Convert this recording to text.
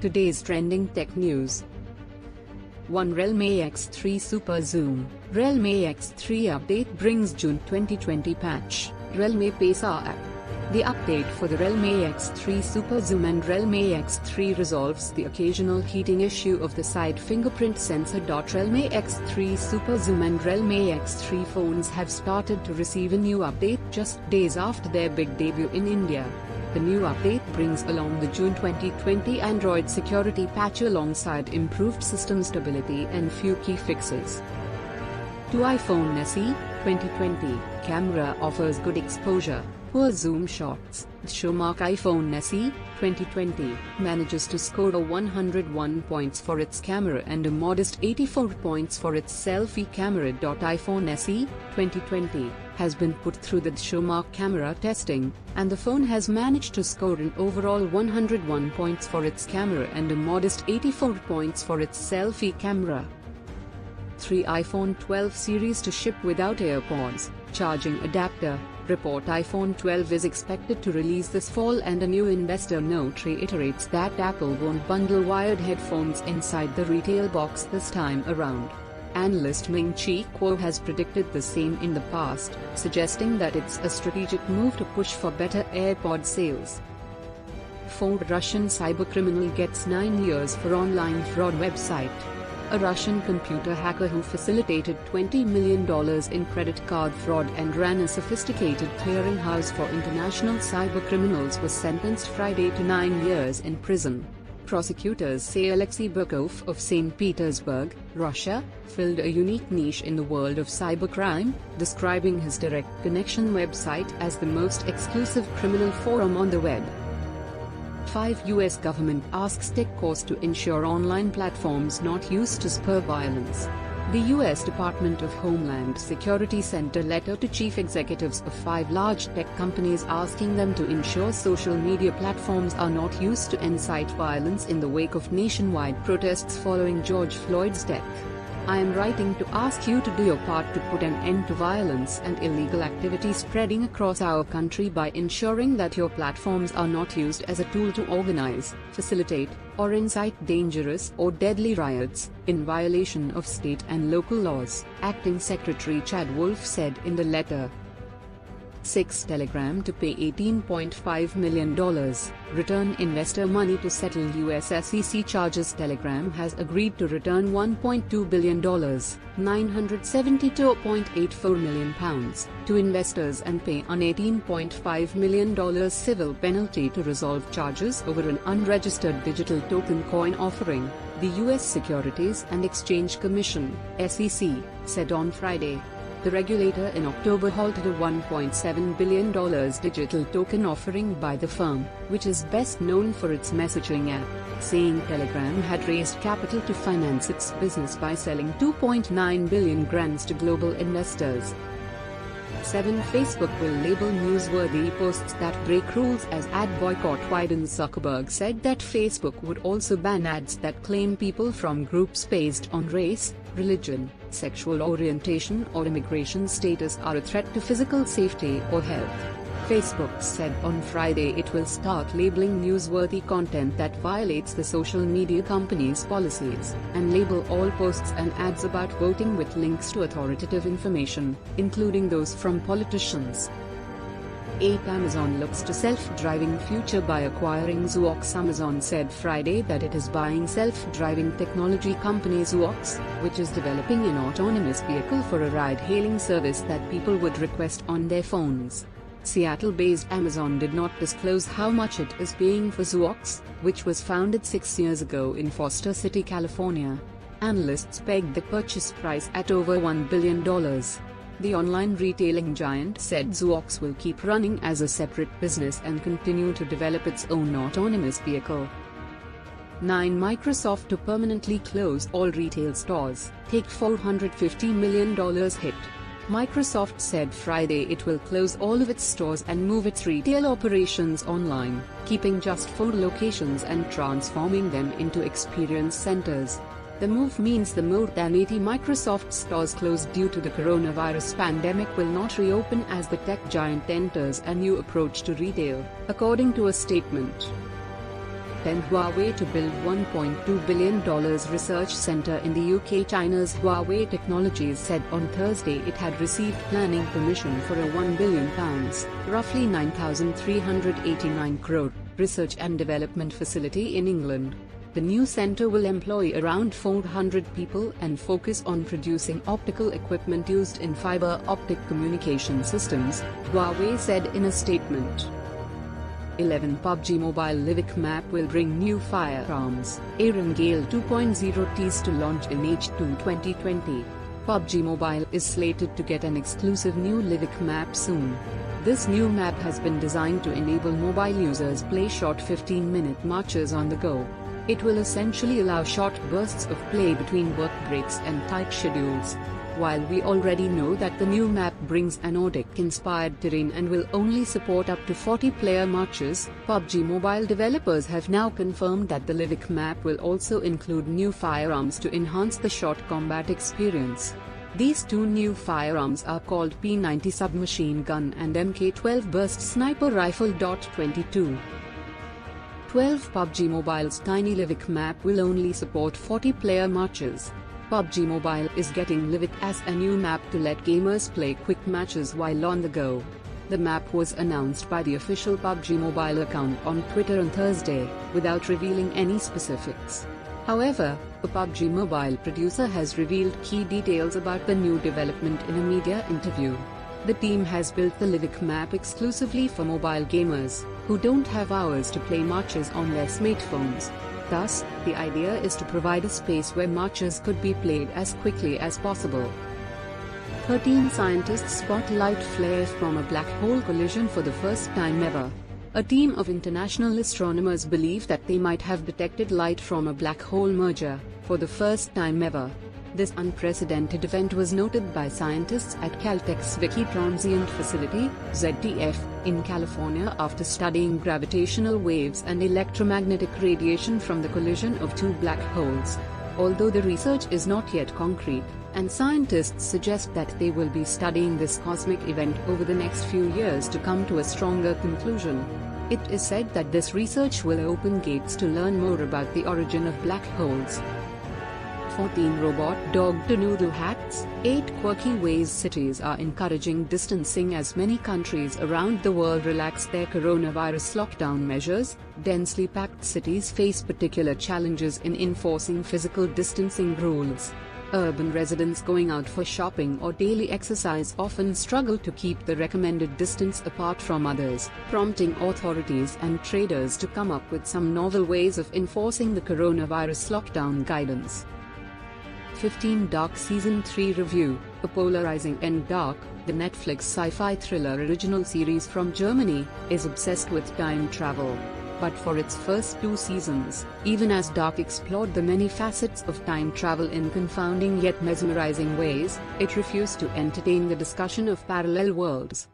Today's trending tech news. 1. Realme X3 Super Zoom. Realme X3 update brings June 2020 patch. Realme Pesa app. The update for the Realme X3 Super Zoom and Realme X3 resolves the occasional heating issue of the side fingerprint sensor. Realme X3 Super Zoom and Realme X3 phones have started to receive a new update just days after their big debut in India. The new update brings along the June 2020 Android security patch alongside improved system stability and few key fixes. To iPhone SE 2020, camera offers good exposure, poor zoom shots. The Showmark iPhone SE 2020 manages to score 101 points for its camera and a modest 84 points for its selfie camera. iPhone SE 2020 has been put through the Showmark camera testing, and the phone has managed to score an overall 101 points for its camera and a modest 84 points for its selfie camera. 3. iPhone 12 series to ship without AirPods charging adapter. Report iPhone 12 is expected to release this fall, and a new investor note reiterates that Apple won't bundle wired headphones inside the retail box this time around. Analyst Ming-Chi Kuo has predicted the same in the past, suggesting that it's a strategic move to push for better AirPod sales. 4. Russian cybercriminal gets 9 years for online fraud website. A Russian computer hacker who facilitated $20 million in credit card fraud and ran a sophisticated clearinghouse for international cybercriminals was sentenced Friday to 9 years in prison. Prosecutors say Alexei Bukov of St. Petersburg, Russia, filled a unique niche in the world of cybercrime, describing his direct connection website as the most exclusive criminal forum on the web. 5. U.S. government asks TechCores to ensure online platforms not used to spur violence. The U.S. Department of Homeland Security sent a letter to chief executives of 5 large tech companies asking them to ensure social media platforms are not used to incite violence in the wake of nationwide protests following George Floyd's death. I am writing to ask you to do your part to put an end to violence and illegal activity spreading across our country by ensuring that your platforms are not used as a tool to organize, facilitate, or incite dangerous or deadly riots, in violation of state and local laws, Acting Secretary Chad Wolf said in the letter. 6. Telegram to pay $18.5 million, return investor money to settle US SEC charges. Telegram has agreed to return $1.2 billion, £972.84 million, to investors and pay an $18.5 million civil penalty to resolve charges over an unregistered digital token coin offering, the US Securities and Exchange Commission, SEC, said on Friday. The regulator in October halted a $1.7 billion digital token offering by the firm, which is best known for its messaging app, saying Telegram had raised capital to finance its business by selling 2.9 billion grants to global investors. 7. Facebook will label newsworthy posts that break rules as ad boycott. Wyden Zuckerberg said that Facebook would also ban ads that claim people from groups based on race, religion, sexual orientation or immigration status are a threat to physical safety or health. Facebook said on Friday it will start labeling newsworthy content that violates the social media company's policies, and label all posts and ads about voting with links to authoritative information, including those from politicians. 8. Amazon looks to self-driving future by acquiring Zoox. Amazon said Friday that it is buying self-driving technology company Zoox, which is developing an autonomous vehicle for a ride-hailing service that people would request on their phones. Seattle-based Amazon did not disclose how much it is paying for Zoox, which was founded 6 years ago in Foster City, California. Analysts pegged the purchase price at over $1 billion. The online retailing giant said Zoox will keep running as a separate business and continue to develop its own autonomous vehicle. 9. Microsoft to permanently close all retail stores, take $450 million hit. Microsoft said Friday it will close all of its stores and move its retail operations online, keeping just 4 locations and transforming them into experience centers. The move means the more than 80 Microsoft stores closed due to the coronavirus pandemic will not reopen as the tech giant enters a new approach to retail, according to a statement. and Huawei to build $1.2 billion research center in the UK. China's Huawei Technologies said on Thursday it had received planning permission for a £1 billion, roughly 9,389 crore, research and development facility in England. The new center will employ around 400 people and focus on producing optical equipment used in fiber optic communication systems, Huawei said in a statement. 11 PUBG Mobile Livic map will bring new firearms. Erangel 2.0 teased to launch in H2 2020. PUBG Mobile is slated to get an exclusive new Livic map soon. This new map has been designed to enable mobile users play short 15-minute matches on the go. It will essentially allow short bursts of play between work breaks and tight schedules. While we already know that the new map brings a Nordic-inspired terrain and will only support up to 40-player matches, PUBG Mobile developers have now confirmed that the Livic map will also include new firearms to enhance the short combat experience. These two new firearms are called P90 submachine gun and MK12 burst sniper rifle. 22. 12 PUBG Mobile's tiny Livic map will only support 40-player matches. PUBG Mobile is getting Livic as a new map to let gamers play quick matches while on the go. The map was announced by the official PUBG Mobile account on Twitter on Thursday, without revealing any specifics. However, a PUBG Mobile producer has revealed key details about the new development in a media interview. The team has built the Livic map exclusively for mobile gamers, who don't have hours to play matches on their smartphones. Thus, the idea is to provide a space where matches could be played as quickly as possible. 13 scientists spot light flare from a black hole collision for the first time ever. A team of international astronomers believe that they might have detected light from a black hole merger, for the first time ever. This unprecedented event was noted by scientists at Caltech's Zwicky Transient Facility, ZTF, in California after studying gravitational waves and electromagnetic radiation from the collision of two black holes. Although the research is not yet concrete, and scientists suggest that they will be studying this cosmic event over the next few years to come to a stronger conclusion. It is said that this research will open gates to learn more about the origin of black holes. 14 robot dog to noodle hacks. 8 quirky ways cities are encouraging distancing as many countries around the world relax their coronavirus lockdown measures. Densely packed cities face particular challenges in enforcing physical distancing rules. Urban residents going out for shopping or daily exercise often struggle to keep the recommended distance apart from others, prompting authorities and traders to come up with some novel ways of enforcing the coronavirus lockdown guidance. 15 Dark Season 3 Review. A polarizing and Dark, the Netflix sci-fi thriller original series from Germany, is obsessed with time travel. But for its first 2 seasons, Even as Dark explored the many facets of time travel in confounding yet mesmerizing ways, it refused to entertain the discussion of parallel worlds.